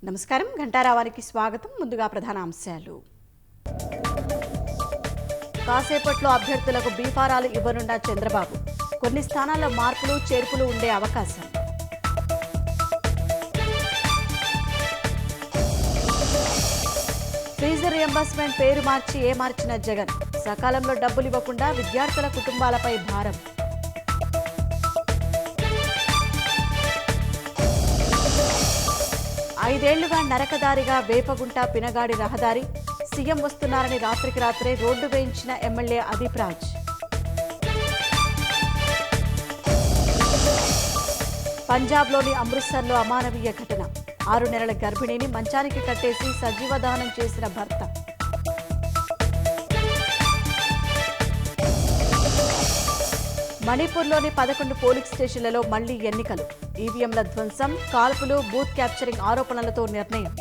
నమస్కారం, ఘంటారావానికి స్వాగతం. ముందుగా ప్రధాన అంశాలు. కాసేపట్లో అభ్యర్థులకు బీఫారాలు ఇవ్వనున్న చంద్రబాబు. కొన్ని స్థానాల్లో మార్పులు చేర్పులు ఉండే అవకాశం. ఫీజు రియంబర్స్మెంట్ పేరు మార్చి ఏమార్చిన జగన్. సకాలంలో డబ్బులు ఇవ్వకుండా విద్యార్థుల కుటుంబాలపై భారం. 5 ఏళ్లుగా నరకదారిగా వేపగుంట పినగాడి రహదారి. సీఎం వస్తున్నారని రాత్రికి రాత్రే రోడ్డు వేయించిన ఎమ్మెల్యే అదీప్ రాజ్. పంజాబ్లోని అమృత్సర్లో అమానవీయ ఘటన. 6 నెలల గర్భిణిని మంచానికి కట్టేసి సజీవదానం చేసిన భర్త. మణిపూర్లోని 11 పోలింగ్ స్టేషన్లలో మళ్లీ ఎన్నికలు. ఈవీఎంల ధ్వంసం, కాల్పులు, బూత్ క్యాప్చరింగ్ ఆరోపణలతో నిర్ణయం.